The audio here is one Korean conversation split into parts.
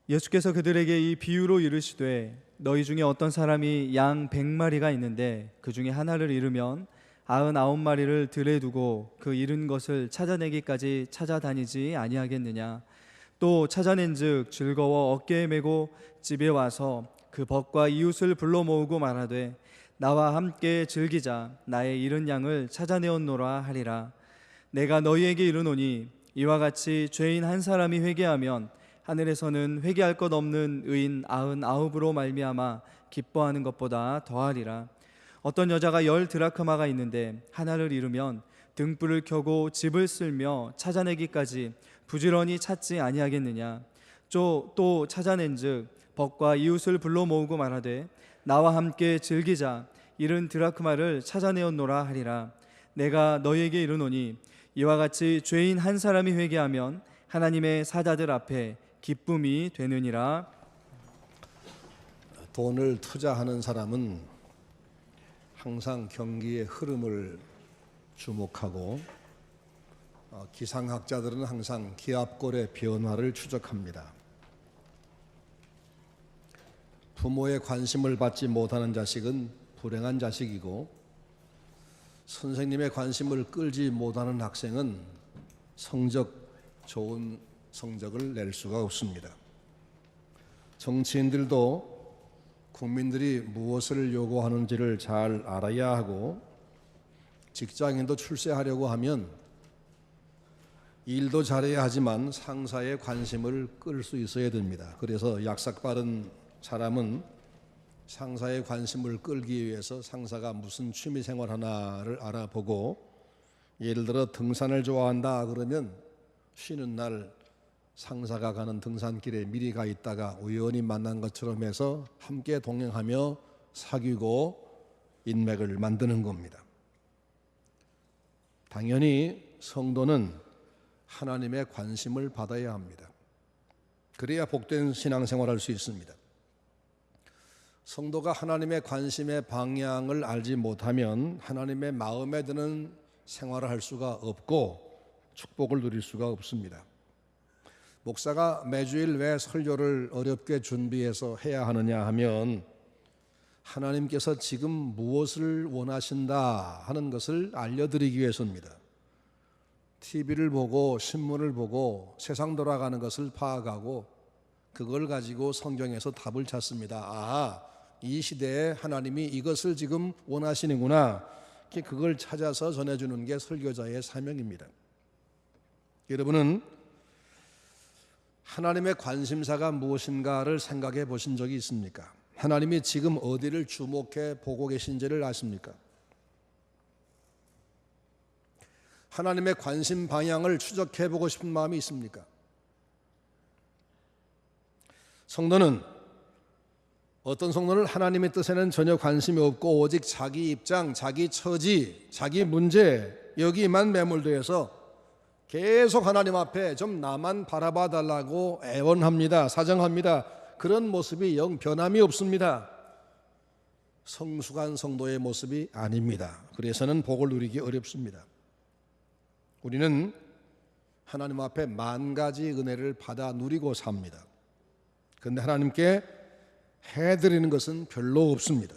예수께서 그들에게 이 비유로 이르시되 너희 중에 어떤 사람이 양 100마리가 있는데 그 중에 하나를 잃으면 99마리를 들에 두고 그 잃은 것을 찾아내기까지 찾아다니지 아니하겠느냐. 또 찾아낸즉 즐거워 어깨에 메고 집에 와서 그 벗과 이웃을 불러 모으고 말하되 나와 함께 즐기자. 나의 잃은 양을 찾아내었노라 하리라. 내가 너희에게 이르노니 이와 같이 죄인 한 사람이 회개하면 하늘에서는 회개할 것 없는 의인 99으로 말미암아 기뻐하는 것보다 더하리라. 어떤 여자가 10드라크마가 있는데 하나를 잃으면 등불을 켜고 집을 쓸며 찾아내기까지 부지런히 찾지 아니하겠느냐. 또 찾아낸즉 벗과 이웃을 불러 모으고 말하되 나와 함께 즐기자. 잃은 드라크마를 찾아내었노라 하리라. 내가 너희에게 이르노니 이와 같이 죄인 한 사람이 회개하면 하나님의 사자들 앞에 기쁨이 되느니라. 돈을 투자하는 사람은 항상 경기의 흐름을 주목하고 기상학자들은 항상 기압골의 변화를 추적합니다. 부모의 관심을 받지 못하는 자식은 불행한 자식이고 선생님의 관심을 끌지 못하는 학생은 좋은 성적을 낼 수가 없습니다. 정치인들도 국민들이 무엇을 요구하는지를 잘 알아야 하고 직장인도 출세하려고 하면 일도 잘해야 하지만 상사의 관심을 끌 수 있어야 됩니다. 그래서 약삭 빠른 사람은 상사의 관심을 끌기 위해서 상사가 무슨 취미생활 하나를 알아보고 예를 들어 등산을 좋아한다 그러면 쉬는 날 상사가 가는 등산길에 미리 가 있다가 우연히 만난 것처럼 해서 함께 동행하며 사귀고 인맥을 만드는 겁니다. 당연히 성도는 하나님의 관심을 받아야 합니다. 그래야 복된 신앙생활을 할 수 있습니다. 성도가 하나님의 관심의 방향을 알지 못하면 하나님의 마음에 드는 생활을 할 수가 없고 축복을 누릴 수가 없습니다. 목사가 매주일 왜 설교를 어렵게 준비해서 해야 하느냐 하면 하나님께서 지금 무엇을 원하신다 하는 것을 알려드리기 위해서입니다. TV를 보고 신문을 보고 세상 돌아가는 것을 파악하고 그걸 가지고 성경에서 답을 찾습니다. 이 시대에 하나님이 이것을 지금 원하시는구나. 그걸 찾아서 전해주는 게 설교자의 사명입니다. 여러분은 하나님의 관심사가 무엇인가를 생각해 보신 적이 있습니까? 하나님이 지금 어디를 주목해 보고 계신지를 아십니까? 하나님의 관심 방향을 추적해 보고 싶은 마음이 있습니까? 성도는 어떤 성도는 하나님의 뜻에는 전혀 관심이 없고 오직 자기 입장, 자기 처지, 자기 문제 여기만 매몰되어서 계속 하나님 앞에 좀 나만 바라봐 달라고 애원합니다. 사정합니다. 그런 모습이 영 변함이 없습니다. 성숙한 성도의 모습이 아닙니다. 그래서는 복을 누리기 어렵습니다. 우리는 하나님 앞에 만 가지 은혜를 받아 누리고 삽니다. 그런데 하나님께 해드리는 것은 별로 없습니다.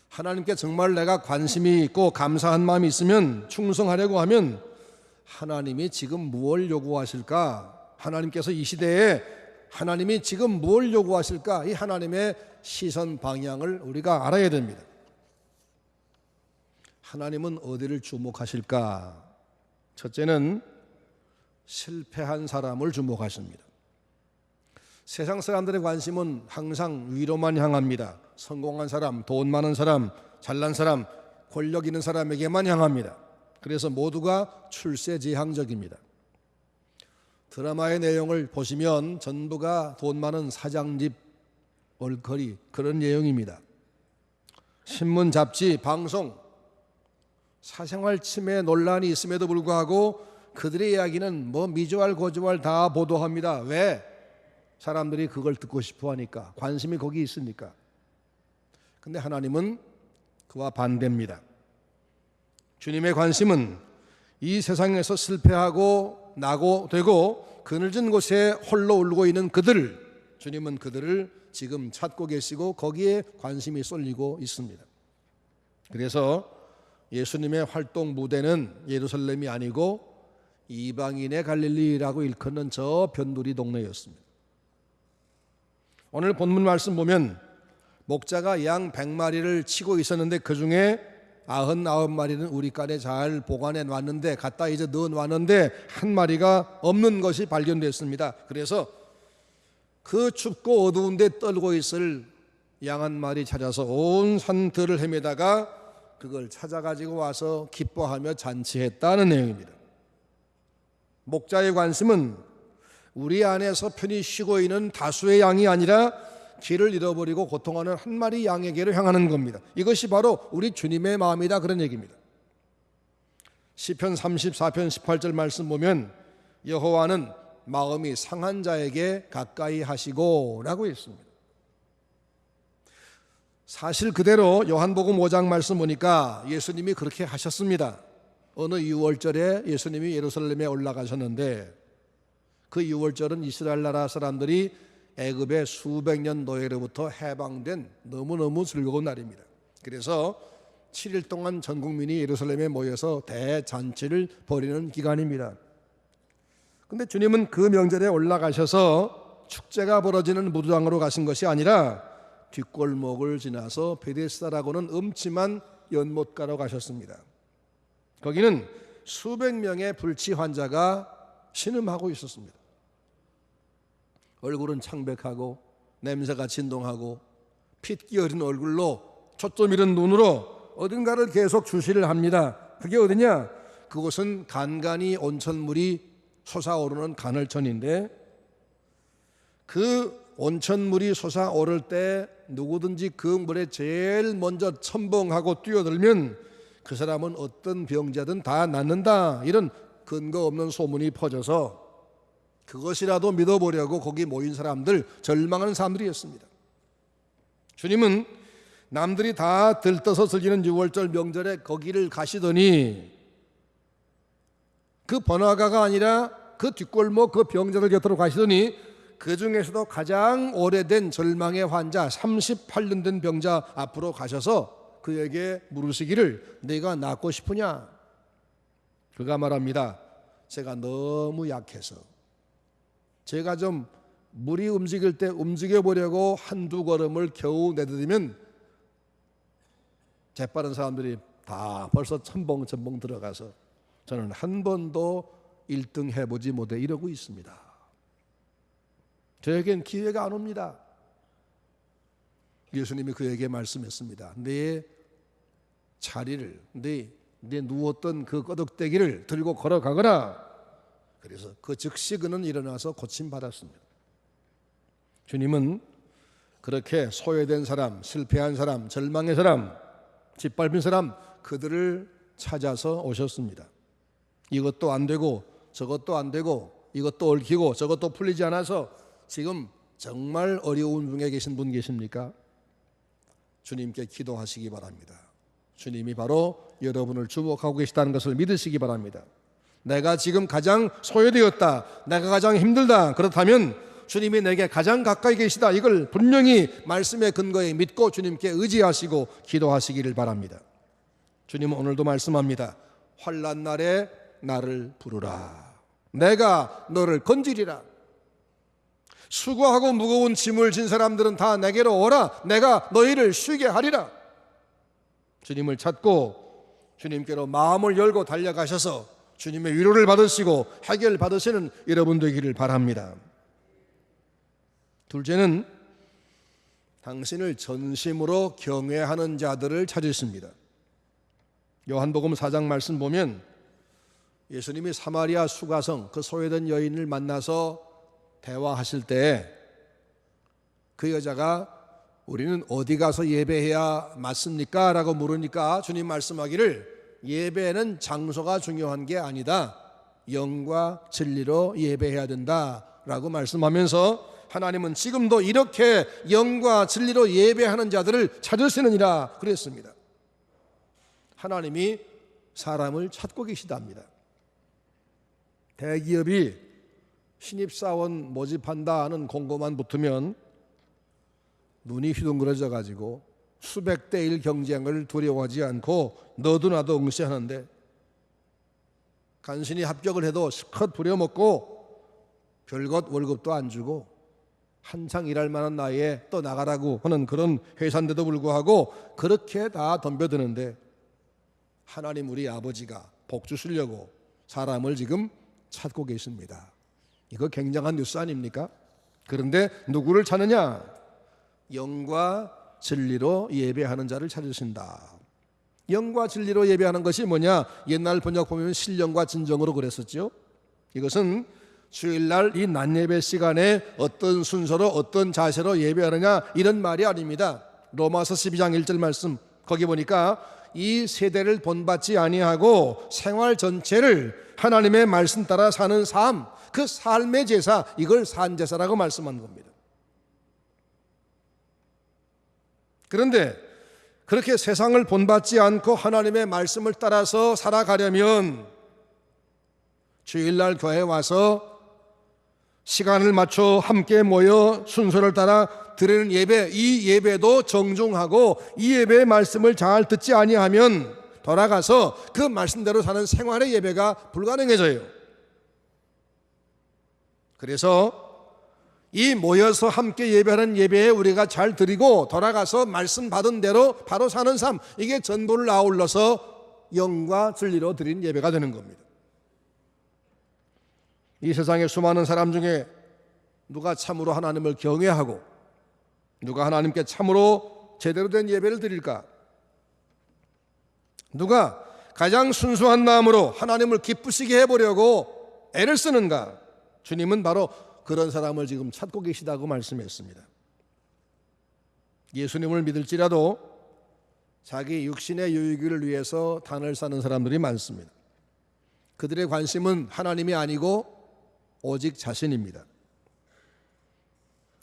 하나님께 정말 내가 관심이 있고 감사한 마음이 있으면 충성하려고 하면 하나님이 지금 무엇을 요구하실까? 하나님께서 이 시대에 하나님이 지금 뭘 요구하실까? 이 하나님의 시선 방향을 우리가 알아야 됩니다. 하나님은 어디를 주목하실까? 첫째는 실패한 사람을 주목하십니다. 세상 사람들의 관심은 항상 위로만 향합니다. 성공한 사람, 돈 많은 사람, 잘난 사람, 권력 있는 사람에게만 향합니다. 그래서 모두가 출세지향적입니다. 드라마의 내용을 보시면 전부가 돈 많은 사장집 얼거리 그런 내용입니다. 신문, 잡지, 방송, 사생활 침해 논란이 있음에도 불구하고 그들의 이야기는 미조알 고조알 다 보도합니다. 왜? 사람들이 그걸 듣고 싶어 하니까, 관심이 거기 있으니까. 근데 하나님은 그와 반대입니다. 주님의 관심은 이 세상에서 실패하고 나고 되고 그늘진 곳에 홀로 울고 있는 그들, 주님은 그들을 지금 찾고 계시고 거기에 관심이 쏠리고 있습니다. 그래서 예수님의 활동 무대는 예루살렘이 아니고 이방인의 갈릴리라고 일컫는 저 변두리 동네였습니다. 오늘 본문 말씀 보면 목자가 양 100마리를 치고 있었는데 그 중에 99마리는 우리간에 잘 보관해 놨는데 갖다 이제 넣어 놨는데 한 마리가 없는 것이 발견됐습니다. 그래서 그 춥고 어두운 데 떨고 있을 양 한 마리 찾아서 온 산들을 헤매다가 그걸 찾아가지고 와서 기뻐하며 잔치했다는 내용입니다. 목자의 관심은 우리 안에서 편히 쉬고 있는 다수의 양이 아니라 길을 잃어버리고 고통하는 한 마리 양에게로 향하는 겁니다. 이것이 바로 우리 주님의 마음이다, 그런 얘기입니다. 시편 34편 18절 말씀 보면 여호와는 마음이 상한 자에게 가까이 하시고 라고 했습니다. 사실 그대로 요한복음 5장 말씀 보니까 예수님이 그렇게 하셨습니다. 어느 유월절에 예수님이 예루살렘에 올라가셨는데 그 유월절은 이스라엘 나라 사람들이 애굽의 수백 년 노예로부터 해방된 너무너무 즐거운 날입니다. 그래서 7일 동안 전 국민이 예루살렘에 모여서 대잔치를 벌이는 기간입니다. 근데 주님은 그 명절에 올라가셔서 축제가 벌어지는 무도장으로 가신 것이 아니라 뒷골목을 지나서 베데스다라고는 음침한 연못가로 가셨습니다. 거기는 수백 명의 불치 환자가 신음하고 있었습니다. 얼굴은 창백하고 냄새가 진동하고 핏기 어린 얼굴로 초점 잃은 눈으로 어딘가를 계속 주시를 합니다. 그게 어디냐? 그곳은 간간이 온천물이 솟아오르는 간헐천인데 그 온천물이 솟아오를 때 누구든지 그 물에 제일 먼저 첨벙하고 뛰어들면 그 사람은 어떤 병자든 다 낫는다, 이런 근거 없는 소문이 퍼져서 그것이라도 믿어보려고 거기 모인 사람들, 절망하는 사람들이었습니다. 주님은 남들이 다 들떠서 즐기는 6월절 명절에 거기를 가시더니 그 번화가가 아니라 그 뒷골목 그 병자들 곁으로 가시더니 그 중에서도 가장 오래된 절망의 환자 38년 된 병자 앞으로 가셔서 그에게 물으시기를 내가 낫고 싶으냐? 그가 말합니다. 제가 너무 약해서 제가 좀 물이 움직일 때 움직여보려고 한두 걸음을 겨우 내디디면 재빠른 사람들이 다 벌써 첨벙첨벙 들어가서 저는 한 번도 1등 해보지 못해 이러고 있습니다. 저에겐 기회가 안 옵니다. 예수님이 그에게 말씀했습니다. 내 자리를, 내 누웠던 그 거덕대기를 들고 걸어가거라. 그래서 그 즉시 그는 일어나서 고침받았습니다. 주님은 그렇게 소외된 사람, 실패한 사람, 절망의 사람, 짓밟힌 사람, 그들을 찾아서 오셨습니다. 이것도 안 되고 저것도 안 되고 이것도 얽히고 저것도 풀리지 않아서 지금 정말 어려운 중에 계신 분 계십니까? 주님께 기도하시기 바랍니다. 주님이 바로 여러분을 주목하고 계시다는 것을 믿으시기 바랍니다. 내가 지금 가장 소외되었다, 내가 가장 힘들다, 그렇다면 주님이 내게 가장 가까이 계시다, 이걸 분명히 말씀의 근거에 믿고 주님께 의지하시고 기도하시기를 바랍니다. 주님은 오늘도 말씀합니다. 환난 날에 나를 부르라, 내가 너를 건지리라. 수고하고 무거운 짐을 진 사람들은 다 내게로 오라, 내가 너희를 쉬게 하리라. 주님을 찾고 주님께로 마음을 열고 달려가셔서 주님의 위로를 받으시고 해결 받으시는 여러분 되기를 바랍니다. 둘째는 당신을 전심으로 경외하는 자들을 찾으십니다. 요한복음 4장 말씀 보면 예수님이 사마리아 수가성 그 소외된 여인을 만나서 대화하실 때 그 여자가 우리는 어디 가서 예배해야 맞습니까? 라고 물으니까 주님 말씀하기를 예배는 장소가 중요한 게 아니다, 영과 진리로 예배해야 된다 라고 말씀하면서 하나님은 지금도 이렇게 영과 진리로 예배하는 자들을 찾으시느니라 그랬습니다. 하나님이 사람을 찾고 계시답니다. 대기업이 신입사원 모집한다는 공고만 붙으면 눈이 휘둥그러져 가지고 수백 대 1 경쟁을 두려워하지 않고 너도 나도 응시하는데, 간신히 합격을 해도 실컷 부려먹고 별것 월급도 안 주고 한창 일할 만한 나이에 또 나가라고 하는 그런 회사인데도 불구하고 그렇게 다 덤벼드는데, 하나님 우리 아버지가 복 주시려고 사람을 지금 찾고 계십니다. 이거 굉장한 뉴스 아닙니까? 그런데 누구를 찾느냐? 영과 진리로 예배하는 자를 찾으신다. 영과 진리로 예배하는 것이 뭐냐? 옛날 번역 보면 신령과 진정으로 그랬었죠. 이것은 주일날 이 낮예배 시간에 어떤 순서로 어떤 자세로 예배하느냐 이런 말이 아닙니다. 로마서 12장 1절 말씀 거기 보니까 이 세대를 본받지 아니하고 생활 전체를 하나님의 말씀 따라 사는 삶, 그 삶의 제사, 이걸 산제사라고 말씀한 겁니다. 그런데 그렇게 세상을 본받지 않고 하나님의 말씀을 따라서 살아가려면 주일날 교회에 와서 시간을 맞춰 함께 모여 순서를 따라 드리는 예배, 이 예배도 정중하고 이 예배의 말씀을 잘 듣지 아니하면 돌아가서 그 말씀대로 사는 생활의 예배가 불가능해져요. 그래서 이 모여서 함께 예배하는 예배에 우리가 잘 드리고 돌아가서 말씀 받은 대로 바로 사는 삶, 이게 전부를 아울러서 영과 진리로 드린 예배가 되는 겁니다. 이 세상에 수많은 사람 중에 누가 참으로 하나님을 경외하고 누가 하나님께 참으로 제대로 된 예배를 드릴까? 누가 가장 순수한 마음으로 하나님을 기쁘시게 해보려고 애를 쓰는가? 주님은 바로 그런 사람을 지금 찾고 계시다고 말씀했습니다. 예수님을 믿을지라도 자기 육신의 유익을 위해서 단을 쌓는 사람들이 많습니다. 그들의 관심은 하나님이 아니고 오직 자신입니다.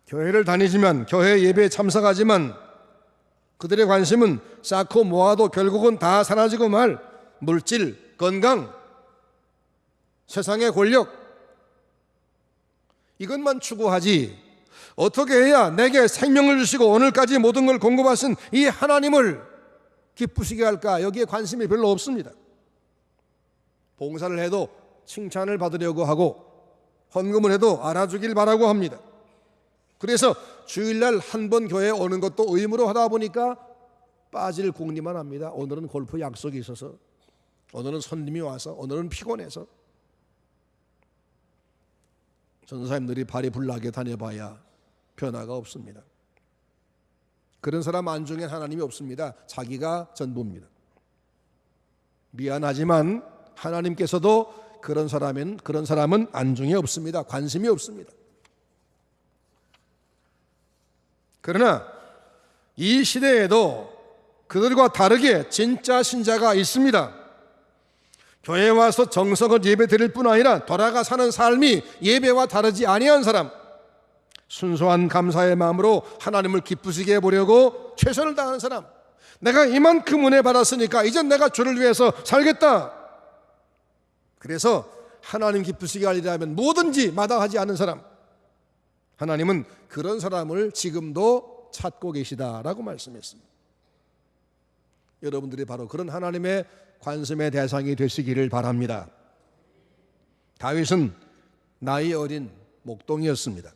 교회를 다니지만 교회 예배에 참석하지만 그들의 관심은 쌓고 모아도 결국은 다 사라지고 말 물질, 건강, 세상의 권력, 이것만 추구하지 어떻게 해야 내게 생명을 주시고 오늘까지 모든 걸 공급하신 이 하나님을 기쁘시게 할까? 여기에 관심이 별로 없습니다. 봉사를 해도 칭찬을 받으려고 하고 헌금을 해도 알아주길 바라고 합니다. 그래서 주일날 한 번 교회에 오는 것도 의무로 하다 보니까 빠질 궁리만 합니다. 오늘은 골프 약속이 있어서, 오늘은 손님이 와서, 오늘은 피곤해서. 전사님들이 발이 불나게 다녀봐야 변화가 없습니다. 그런 사람 안중에 하나님이 없습니다. 자기가 전부입니다. 미안하지만 하나님께서도 그런 사람은 안중에 없습니다. 관심이 없습니다. 그러나 이 시대에도 그들과 다르게 진짜 신자가 있습니다. 교회에 와서 정성을 예배 드릴 뿐 아니라 돌아가 사는 삶이 예배와 다르지 아니한 사람, 순수한 감사의 마음으로 하나님을 기쁘시게 해보려고 최선을 다하는 사람, 내가 이만큼 은혜 받았으니까 이젠 내가 주를 위해서 살겠다. 그래서 하나님 기쁘시게 하리라면 뭐든지 마다하지 않는 사람, 하나님은 그런 사람을 지금도 찾고 계시다라고 말씀했습니다. 여러분들이 바로 그런 하나님의 관심의 대상이 되시기를 바랍니다. 다윗은 나이 어린 목동이었습니다.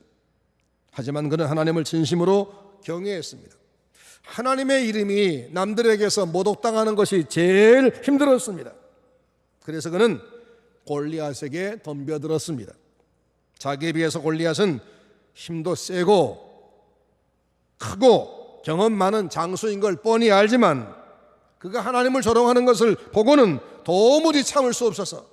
하지만 그는 하나님을 진심으로 경외했습니다. 하나님의 이름이 남들에게서 모독당하는 것이 제일 힘들었습니다. 그래서 그는 골리앗에게 덤벼들었습니다. 자기에 비해서 골리앗은 힘도 세고 크고 경험 많은 장수인 걸 뻔히 알지만 그가 하나님을 조롱하는 것을 보고는 도무지 참을 수 없어서,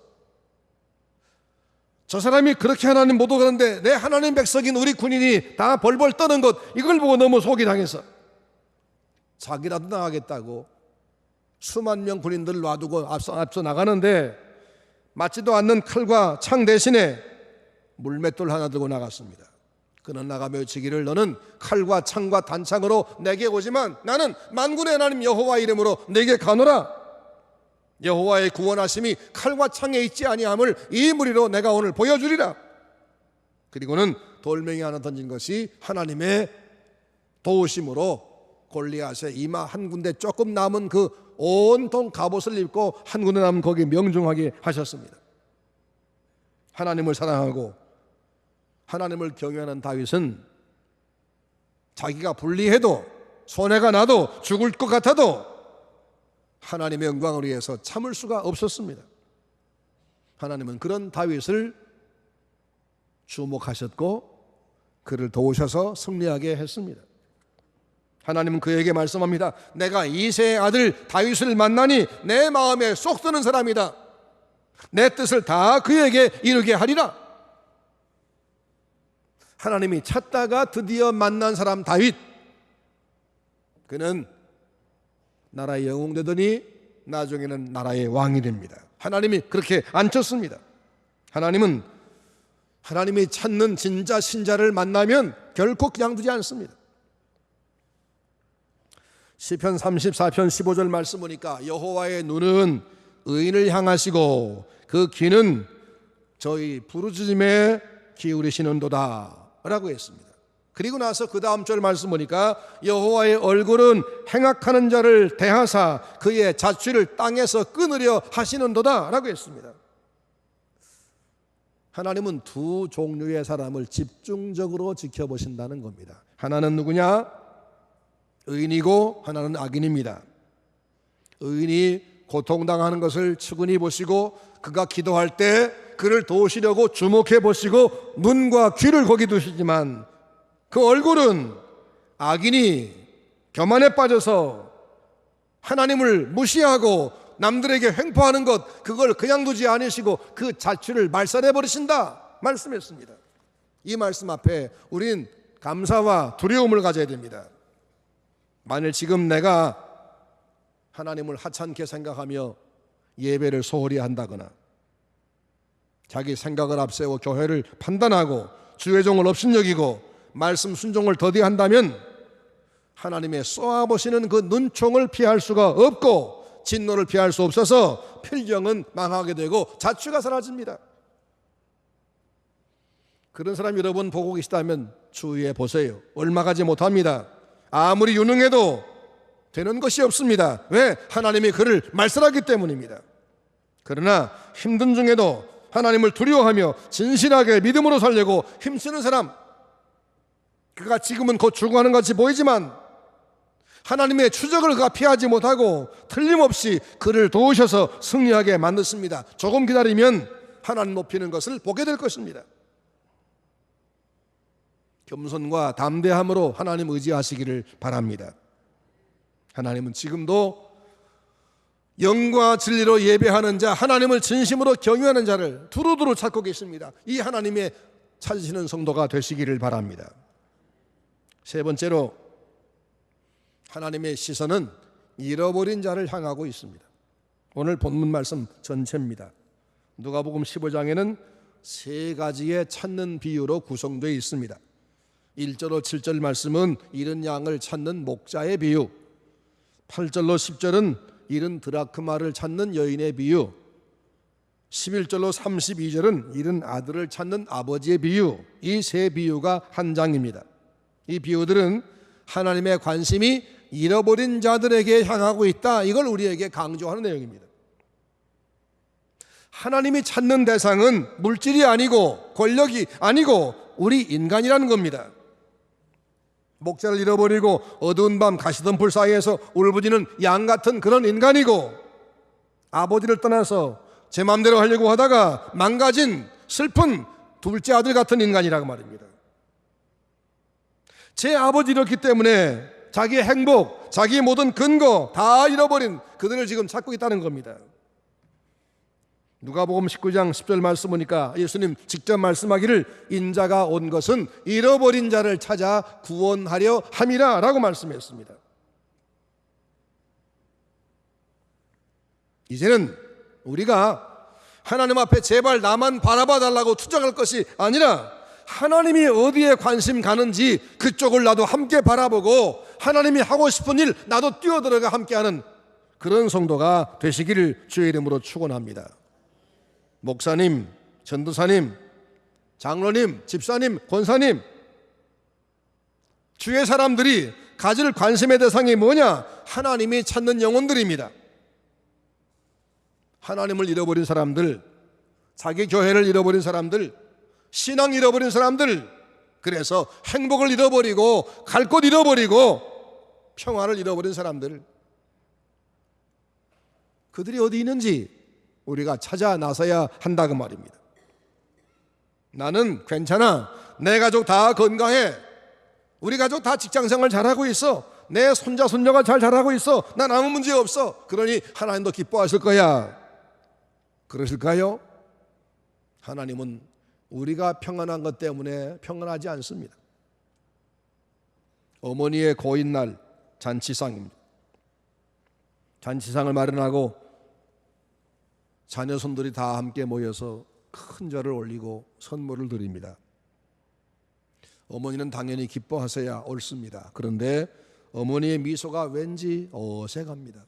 저 사람이 그렇게 하나님 모독하는데 내 하나님 백성인 우리 군인이 다 벌벌 떠는 것, 이걸 보고 너무 속이 상해서 자기라도 나가겠다고 수만 명 군인들 놔두고 앞서 나가는데 맞지도 않는 칼과 창 대신에 물맷돌 하나 들고 나갔습니다. 그는 나가며 외치기를, 너는 칼과 창과 단창으로 내게 오지만 나는 만군의 하나님 여호와 이름으로 내게 가노라. 여호와의 구원하심이 칼과 창에 있지 아니함을 이 무리로 내가 오늘 보여주리라. 그리고는 돌멩이 하나 던진 것이 하나님의 도우심으로 골리앗의 이마 한 군데 조금 남은 그 온통 갑옷을 입고 한 군데 남은 거기 명중하게 하셨습니다. 하나님을 사랑하고 하나님을 경외하는 다윗은 자기가 불리해도 손해가 나도 죽을 것 같아도 하나님의 영광을 위해서 참을 수가 없었습니다. 하나님은 그런 다윗을 주목하셨고 그를 도우셔서 승리하게 했습니다. 하나님은 그에게 말씀합니다. 내가 이새의 아들 다윗을 만나니 내 마음에 쏙 드는 사람이다. 내 뜻을 다 그에게 이루게 하리라. 하나님이 찾다가 드디어 만난 사람 다윗, 그는 나라의 영웅 되더니 나중에는 나라의 왕이 됩니다. 하나님이 그렇게 앉혔습니다. 하나님은 하나님이 찾는 진짜 신자를 만나면 결코 그냥 두지 않습니다. 시편 34편 15절 말씀 보니까 여호와의 눈은 의인을 향하시고 그 귀는 저희 부르짖음에 기울이시는도다 라고 했습니다. 그리고 나서 그 다음 절 말씀 보니까 여호와의 얼굴은 행악하는 자를 대하사 그의 자취를 땅에서 끊으려 하시는도다 라고 했습니다. 하나님은 두 종류의 사람을 집중적으로 지켜보신다는 겁니다. 하나는 누구냐? 의인이고 하나는 악인입니다. 의인이 고통당하는 것을 측은히 보시고 그가 기도할 때 그를 도우시려고 주목해 보시고 눈과 귀를 거기 두시지만 그 얼굴은 악인이 교만에 빠져서 하나님을 무시하고 남들에게 횡포하는 것, 그걸 그냥 두지 않으시고 그 자취를 말살해 버리신다 말씀했습니다. 이 말씀 앞에 우린 감사와 두려움을 가져야 됩니다. 만일 지금 내가 하나님을 하찮게 생각하며 예배를 소홀히 한다거나 자기 생각을 앞세워 교회를 판단하고 주의 종을 업신여기고 말씀 순종을 더디한다면 하나님의 쏘아보시는 그 눈총을 피할 수가 없고 진노를 피할 수 없어서 필경은 망하게 되고 자취가 사라집니다. 그런 사람 여러분 보고 계시다면 주의해 보세요. 얼마 가지 못합니다. 아무리 유능해도 되는 것이 없습니다. 왜? 하나님이 그를 말살하기 때문입니다. 그러나 힘든 중에도 하나님을 두려워하며 진실하게 믿음으로 살려고 힘쓰는 사람, 그가 지금은 곧 죽어가는 것 같이 보이지만 하나님의 추적을 그가 피하지 못하고 틀림없이 그를 도우셔서 승리하게 만드십니다. 조금 기다리면 하나님 높이는 것을 보게 될 것입니다. 겸손과 담대함으로 하나님 의지하시기를 바랍니다. 하나님은 지금도 영과 진리로 예배하는 자, 하나님을 진심으로 경외하는 자를 두루두루 찾고 계십니다. 이 하나님의 찾으시는 성도가 되시기를 바랍니다. 세 번째로 하나님의 시선은 잃어버린 자를 향하고 있습니다. 오늘 본문 말씀 전체입니다. 누가복음 15장에는 세 가지의 찾는 비유로 구성되어 있습니다. 1절로 7절 말씀은 잃은 양을 찾는 목자의 비유, 8절로 10절은 잃은 드라크마를 찾는 여인의 비유, 11절로 32절은 잃은 아들을 찾는 아버지의 비유, 이 세 비유가 한 장입니다. 이 비유들은 하나님의 관심이 잃어버린 자들에게 향하고 있다, 이걸 우리에게 강조하는 내용입니다. 하나님이 찾는 대상은 물질이 아니고 권력이 아니고 우리 인간이라는 겁니다. 목자를 잃어버리고 어두운 밤 가시덤불 사이에서 울부짖는 양 같은 그런 인간이고, 아버지를 떠나서 제 마음대로 하려고 하다가 망가진 슬픈 둘째 아들 같은 인간이라고 말입니다. 제 아버지였기 때문에 자기의 행복, 자기의 모든 근거 다 잃어버린 그들을 지금 찾고 있다는 겁니다. 누가복음 19장 10절 말씀 보니까 예수님 직접 말씀하기를 인자가 온 것은 잃어버린 자를 찾아 구원하려 함이라 라고 말씀했습니다. 이제는 우리가 하나님 앞에 제발 나만 바라봐 달라고 투정할 것이 아니라 하나님이 어디에 관심 가는지 그쪽을 나도 함께 바라보고 하나님이 하고 싶은 일 나도 뛰어들어가 함께하는 그런 성도가 되시기를 주의 이름으로 축원합니다. 목사님, 전도사님, 장로님, 집사님, 권사님, 주의 사람들이 가질 관심의 대상이 뭐냐? 하나님이 찾는 영혼들입니다. 하나님을 잃어버린 사람들, 자기 교회를 잃어버린 사람들, 신앙 잃어버린 사람들, 그래서 행복을 잃어버리고 갈 곳 잃어버리고 평화를 잃어버린 사람들, 그들이 어디 있는지 우리가 찾아 나서야 한다 그 말입니다. 나는 괜찮아, 내 가족 다 건강해, 우리 가족 다 직장생활 잘하고 있어, 내 손자 손녀가 잘 자라고 있어, 난 아무 문제 없어, 그러니 하나님도 기뻐하실 거야. 그러실까요? 하나님은 우리가 평안한 것 때문에 평안하지 않습니다. 어머니의 고인날 잔치상입니다. 잔치상을 마련하고 자녀손들이 다 함께 모여서 큰 절을 올리고 선물을 드립니다. 어머니는 당연히 기뻐하셔야 옳습니다. 그런데 어머니의 미소가 왠지 어색합니다.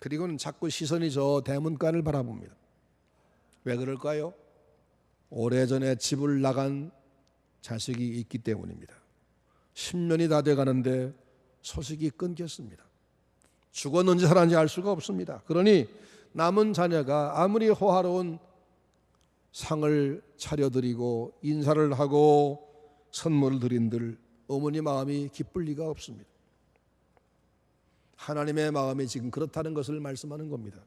그리고는 자꾸 시선이 저 대문간을 바라봅니다. 왜 그럴까요? 오래전에 집을 나간 자식이 있기 때문입니다. 10년이 다 돼가는데 소식이 끊겼습니다. 죽었는지 살았는지 알 수가 없습니다. 그러니 남은 자녀가 아무리 호화로운 상을 차려드리고 인사를 하고 선물을 드린들 어머니 마음이 기쁠 리가 없습니다. 하나님의 마음이 지금 그렇다는 것을 말씀하는 겁니다.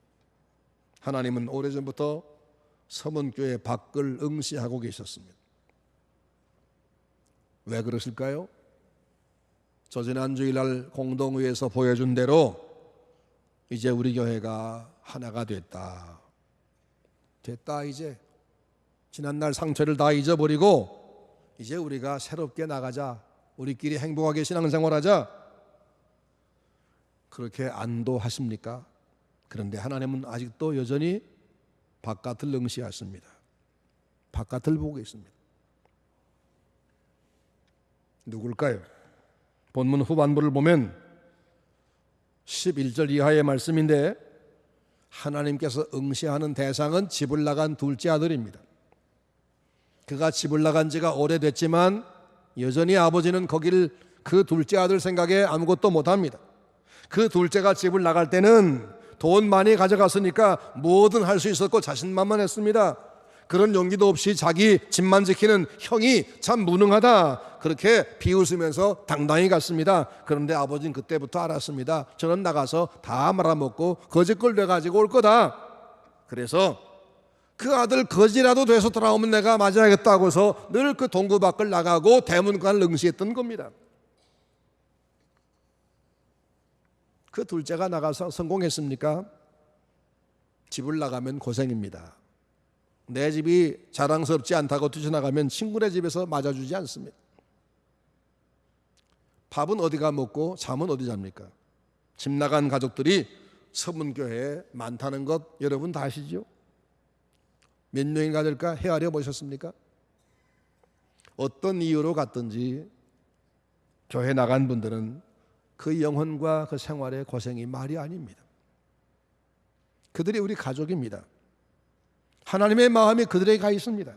하나님은 오래전부터 서문교회 밖을 응시하고 계셨습니다. 왜 그러실까요? 저 지난 주일날 공동회에서 보여준 대로 이제 우리 교회가 하나가 됐다. 이제 지난날 상처를 다 잊어버리고 이제 우리가 새롭게 나가자, 우리끼리 행복하게 신앙생활하자, 그렇게 안도하십니까? 그런데 하나님은 아직도 여전히 바깥을 응시하십니다. 바깥을 보고 있습니다. 누굴까요? 본문 후반부를 보면 11절 이하의 말씀인데 하나님께서 응시하는 대상은 집을 나간 둘째 아들입니다. 그가 집을 나간 지가 오래됐지만 여전히 아버지는 거기를 그 둘째 아들 생각에 아무것도 못합니다. 그 둘째가 집을 나갈 때는 돈 많이 가져갔으니까 뭐든 할 수 있었고 자신만만했습니다. 그런 용기도 없이 자기 집만 지키는 형이 참 무능하다, 그렇게 비웃으면서 당당히 갔습니다. 그런데 아버지는 그때부터 알았습니다. 저는 나가서 다 말아먹고 거짓걸 돼가지고 올 거다. 그래서 그 아들 거지라도 돼서 돌아오면 내가 맞아야겠다고 해서 늘 그 동구 밖을 나가고 대문관을 응시했던 겁니다. 그 둘째가 나가서 성공했습니까? 집을 나가면 고생입니다. 내 집이 자랑스럽지 않다고 뛰쳐나가면 친구네 집에서 맞아주지 않습니다. 밥은 어디가 먹고 잠은 어디 잡니까? 집 나간 가족들이 서문교회에 많다는 것 여러분 다 아시죠? 몇 명이나 될까 헤아려 보셨습니까? 어떤 이유로 갔든지 교회 나간 분들은 그 영혼과 그 생활의 고생이 말이 아닙니다. 그들이 우리 가족입니다. 하나님의 마음이 그들에게 가 있습니다.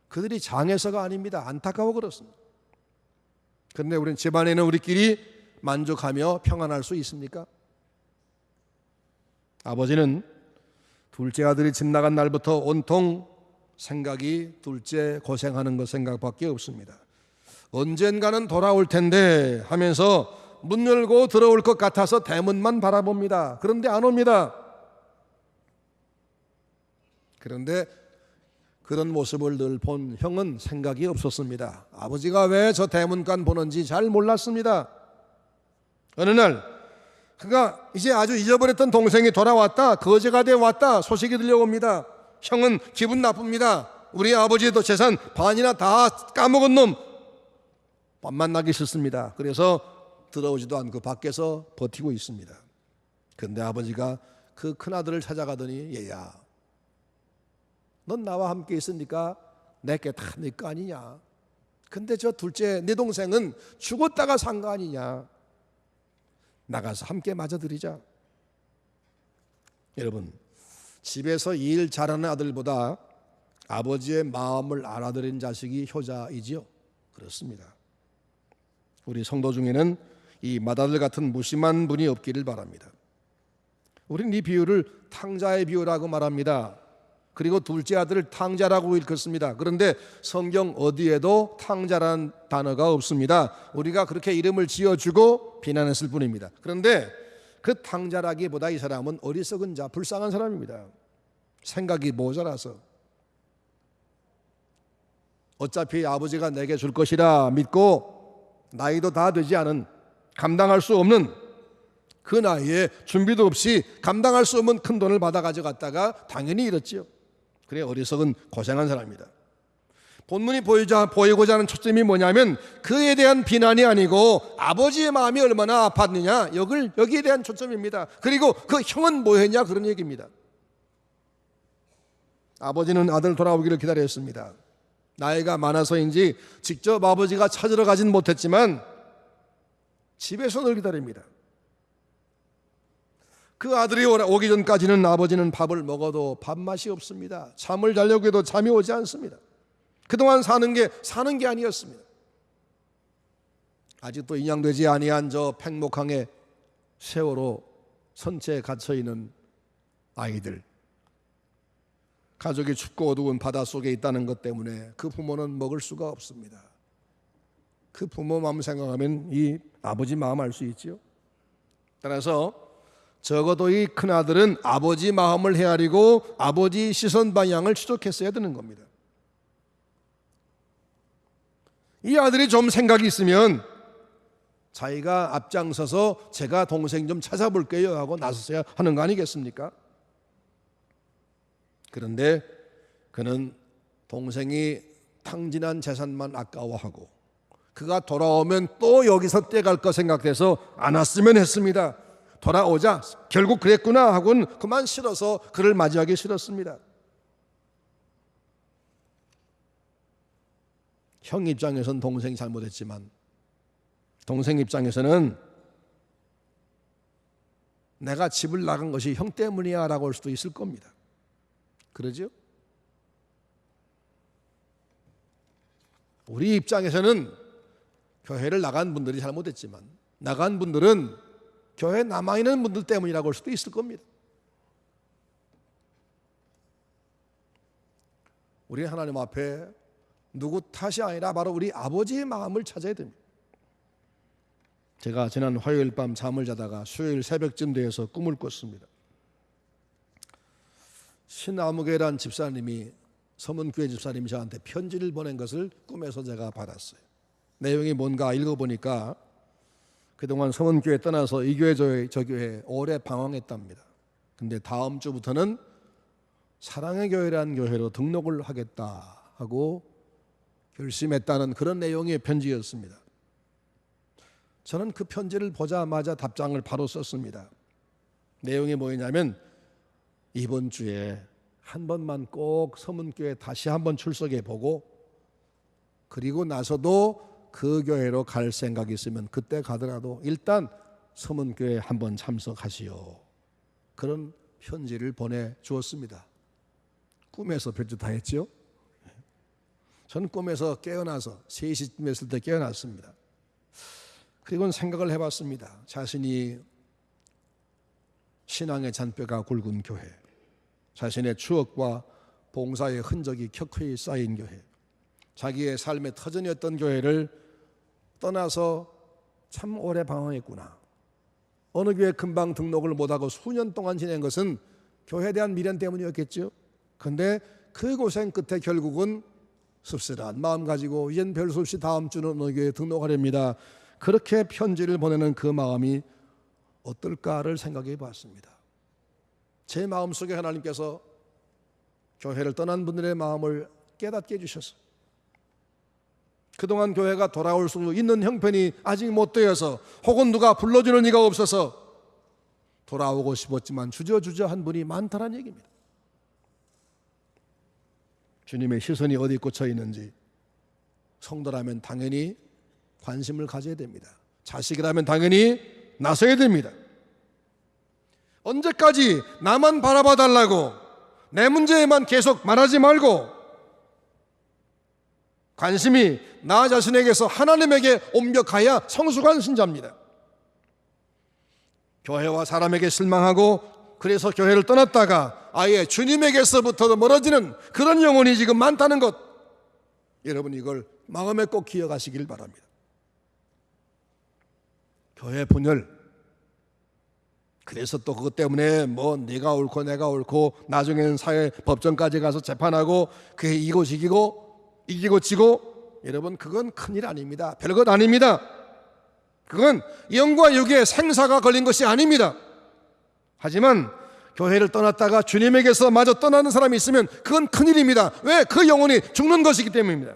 그들이 장애서가 아닙니다. 안타까워 그렇습니다. 그런데 우리는 집안에는 우리끼리 만족하며 평안할 수 있습니까? 아버지는 둘째 아들이 집 나간 날부터 온통 생각이 둘째 고생하는 것 생각밖에 없습니다. 언젠가는 돌아올 텐데 하면서 문 열고 들어올 것 같아서 대문만 바라봅니다. 그런데 안 옵니다. 그런데 그런 모습을 늘 본 형은 생각이 없었습니다. 아버지가 왜 저 대문간 보는지 잘 몰랐습니다. 어느 날 그가 이제 아주 잊어버렸던 동생이 돌아왔다, 거지가 되어 왔다 소식이 들려옵니다. 형은 기분 나쁩니다. 우리 아버지도 재산 반이나 다 까먹은 놈, 만나기 싫습니다. 그래서 들어오지도 않고 밖에서 버티고 있습니다. 그런데 아버지가 그 큰아들을 찾아가더니, 얘야, 넌 나와 함께 있으니까 내게 다 네 거 아니냐. 근데 저 둘째 네 동생은 죽었다가 산 거 아니냐. 나가서 함께 맞아드리자. 여러분, 집에서 일 잘하는 아들보다 아버지의 마음을 알아들인 자식이 효자이지요. 그렇습니다. 우리 성도 중에는 이 맏아들 같은 무심한 분이 없기를 바랍니다. 우리는 이 비유를 탕자의 비유라고 말합니다. 그리고 둘째 아들을 탕자라고 읽었습니다. 그런데 성경 어디에도 탕자라는 단어가 없습니다. 우리가 그렇게 이름을 지어주고 비난했을 뿐입니다. 그런데 그 탕자라기보다 이 사람은 어리석은 자, 불쌍한 사람입니다. 생각이 모자라서 어차피 아버지가 내게 줄 것이라 믿고 나이도 다 되지 않은, 감당할 수 없는, 그 나이에 준비도 없이 감당할 수 없는 큰 돈을 받아 가져갔다가 당연히 잃었지요. 그래, 어리석은 고생한 사람입니다. 본문이 보이고자 하는 초점이 뭐냐면 그에 대한 비난이 아니고 아버지의 마음이 얼마나 아팠느냐, 여기에 대한 초점입니다. 그리고 그 형은 뭐 했냐, 그런 얘기입니다. 아버지는 아들 돌아오기를 기다렸습니다. 나이가 많아서인지 직접 아버지가 찾으러 가진 못했지만 집에서 늘 기다립니다. 그 아들이 오기 전까지는 아버지는 밥을 먹어도 밥맛이 없습니다. 잠을 자려고 해도 잠이 오지 않습니다. 그동안 사는 게 아니었습니다. 아직도 인양되지 아니한 저 팽목항의 세월호 선체에 갇혀있는 아이들, 가족이 춥고 어두운 바닷속에 있다는 것 때문에 그 부모는 먹을 수가 없습니다. 그 부모 마음 생각하면 이 아버지 마음 알 수 있지요. 따라서 적어도 이 큰아들은 아버지 마음을 헤아리고 아버지 시선 방향을 추적했어야 되는 겁니다. 이 아들이 좀 생각이 있으면 자기가 앞장서서 제가 동생 좀 찾아볼게요 하고 나섰어야 하는 거 아니겠습니까? 그런데 그는 동생이 탕진한 재산만 아까워하고 그가 돌아오면 또 여기서 떼갈 거 생각돼서 안 왔으면 했습니다. 돌아오자 결국 그랬구나 하고는 그만 싫어서 그를 맞이하기 싫었습니다. 형 입장에서는 동생이 잘못했지만 동생 입장에서는 내가 집을 나간 것이 형 때문이야 라고 할 수도 있을 겁니다. 그러죠? 우리 입장에서는 교회를 나간 분들이 잘못했지만 나간 분들은 교회에 남아있는 분들 때문이라고 할 수도 있을 겁니다. 우리 하나님 앞에 누구 탓이 아니라 바로 우리 아버지의 마음을 찾아야 됩니다. 제가 지난 화요일 밤 잠을 자다가 수요일 새벽쯤 되어서 꿈을 꿨습니다. 신아무개란 집사님이, 서문교회 집사님이 저한테 편지를 보낸 것을 꿈에서 제가 받았어요. 내용이 뭔가 읽어보니까 그동안 서문교회 떠나서 이 교회 저 교회 오래 방황했답니다. 근데 다음 주부터는 사랑의 교회라는 교회로 등록을 하겠다 하고 결심했다는 그런 내용의 편지였습니다. 저는 그 편지를 보자마자 답장을 바로 썼습니다. 내용이 뭐였냐면 이번 주에 한 번만 꼭 서문교회 다시 한번 출석해 보고 그리고 나서도 그 교회로 갈 생각이 있으면 그때 가더라도 일단 서문교회 한번 참석하시오. 그런 편지를 보내주었습니다. 꿈에서 별짓 다 했죠. 저는 꿈에서 깨어나서 3시쯤 했을 때 깨어났습니다. 그리고는 생각을 해봤습니다. 자신이 신앙의 잔뼈가 굵은 교회, 자신의 추억과 봉사의 흔적이 켜켜이 쌓인 교회, 자기의 삶의 터전이었던 교회를 떠나서 참 오래 방황했구나. 어느 교회 금방 등록을 못하고 수년 동안 지낸 것은 교회에 대한 미련 때문이었겠죠. 그런데 그 고생 끝에 결국은 씁쓸한 마음 가지고 이젠 별 수 없이 다음 주는 어느 교회에 등록하렵니다. 그렇게 편지를 보내는 그 마음이 어떨까를 생각해 봤습니다. 제 마음속에 하나님께서 교회를 떠난 분들의 마음을 깨닫게 해주셔서 그동안 교회가 돌아올 수 있는 형편이 아직 못 되어서 혹은 누가 불러주는 이가 없어서 돌아오고 싶었지만 주저주저 한 분이 많다는 얘기입니다. 주님의 시선이 어디 꽂혀 있는지 성도라면 당연히 관심을 가져야 됩니다. 자식이라면 당연히 나서야 됩니다. 언제까지 나만 바라봐 달라고 내 문제에만 계속 말하지 말고 관심이 나 자신에게서 하나님에게 옮겨가야 성숙한 신자입니다. 교회와 사람에게 실망하고 그래서 교회를 떠났다가 아예 주님에게서부터도 멀어지는 그런 영혼이 지금 많다는 것, 여러분 이걸 마음에 꼭 기억하시길 바랍니다. 교회 분열, 그래서 또 그것 때문에 뭐 네가 옳고 내가 옳고 나중에는 사회 법정까지 가서 재판하고 그게 이기고 지고, 여러분 그건 큰일 아닙니다. 별것 아닙니다. 그건 영과 육의 생사가 걸린 것이 아닙니다. 하지만 교회를 떠났다가 주님에게서 마저 떠나는 사람이 있으면 그건 큰일입니다. 왜? 그 영혼이 죽는 것이기 때문입니다.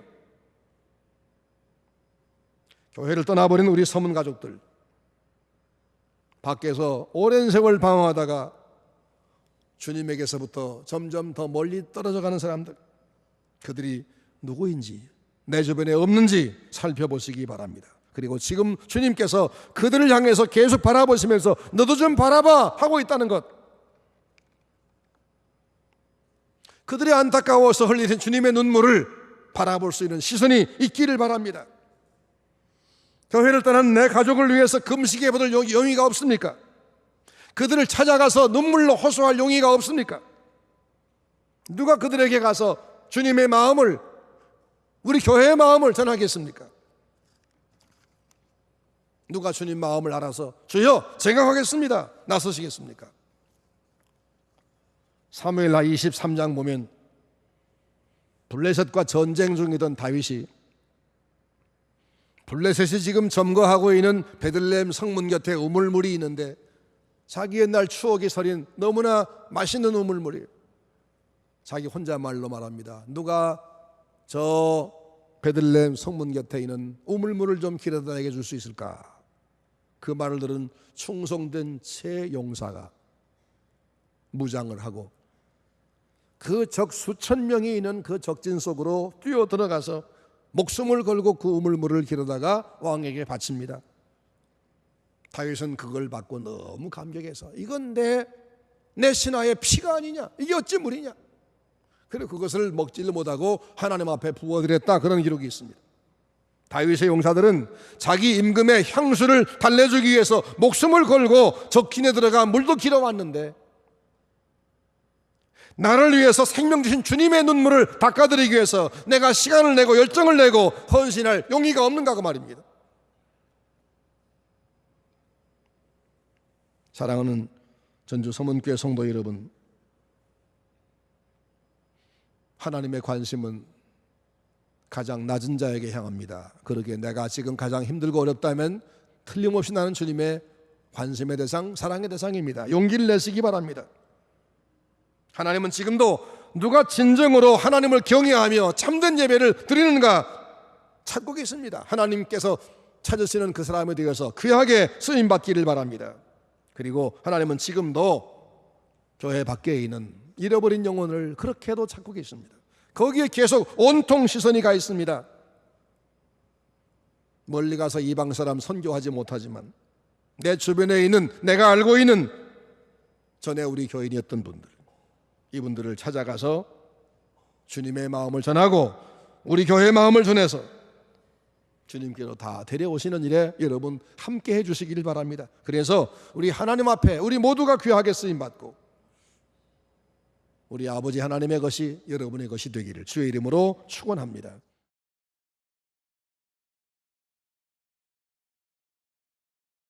교회를 떠나버린 우리 서문 가족들, 밖에서 오랜 세월 방황하다가 주님에게서부터 점점 더 멀리 떨어져가는 사람들, 그들이 누구인지 내 주변에 없는지 살펴보시기 바랍니다. 그리고 지금 주님께서 그들을 향해서 계속 바라보시면서 너도 좀 바라봐 하고 있다는 것, 그들이 안타까워서 흘리는 주님의 눈물을 바라볼 수 있는 시선이 있기를 바랍니다. 교회를 떠난 내 가족을 위해서 금식에 받을 용의가 없습니까? 그들을 찾아가서 눈물로 호소할 용의가 없습니까? 누가 그들에게 가서 주님의 마음을, 우리 교회의 마음을 전하겠습니까? 누가 주님 마음을 알아서 주여 제가 하겠습니다 나서시겠습니까? 사무엘하 23장 보면 블레셋과 전쟁 중이던 다윗이 블레셋이 지금 점거하고 있는 베들레헴 성문 곁에 우물물이 있는데 자기 옛날 추억이 서린 너무나 맛있는 우물물이에요. 자기 혼잣말로 말합니다. 누가 저 베들레헴 성문 곁에 있는 우물물을 좀 길어다 내게 줄 수 있을까? 그 말을 들은 충성된 새 용사가 무장을 하고 그 적 수천 명이 있는 그 적진 속으로 뛰어 들어가서 목숨을 걸고 그 우물물을 길어다가 왕에게 바칩니다. 다윗은 그걸 받고 너무 감격해서 이건 내 신하의 피가 아니냐, 이게 어찌 물이냐, 그리고 그것을 먹지를 못하고 하나님 앞에 부어드렸다, 그런 기록이 있습니다. 다윗의 용사들은 자기 임금의 향수를 달래주기 위해서 목숨을 걸고 적진에 들어가 물도 길어왔는데 나를 위해서 생명 주신 주님의 눈물을 닦아드리기 위해서 내가 시간을 내고 열정을 내고 헌신할 용의가 없는가 그 말입니다. 사랑하는 전주 서문교회 성도 여러분, 하나님의 관심은 가장 낮은 자에게 향합니다. 그러기에 내가 지금 가장 힘들고 어렵다면 틀림없이 나는 주님의 관심의 대상, 사랑의 대상입니다. 용기를 내시기 바랍니다. 하나님은 지금도 누가 진정으로 하나님을 경외하며 참된 예배를 드리는가 찾고 계십니다. 하나님께서 찾으시는 그 사람에 대해서 귀하게 쓰임받기를 바랍니다. 그리고 하나님은 지금도 교회 밖에 있는 잃어버린 영혼을 그렇게도 찾고 계십니다. 거기에 계속 온통 시선이 가 있습니다. 멀리 가서 이방 사람 선교하지 못하지만 내 주변에 있는, 내가 알고 있는 전에 우리 교인이었던 분들, 이분들을 찾아가서 주님의 마음을 전하고 우리 교회의 마음을 전해서 주님께로 다 데려오시는 일에 여러분 함께 해주시기를 바랍니다. 그래서 우리 하나님 앞에 우리 모두가 귀하게 쓰임받고 우리 아버지 하나님의 것이 여러분의 것이 되기를 주의 이름으로 축원합니다.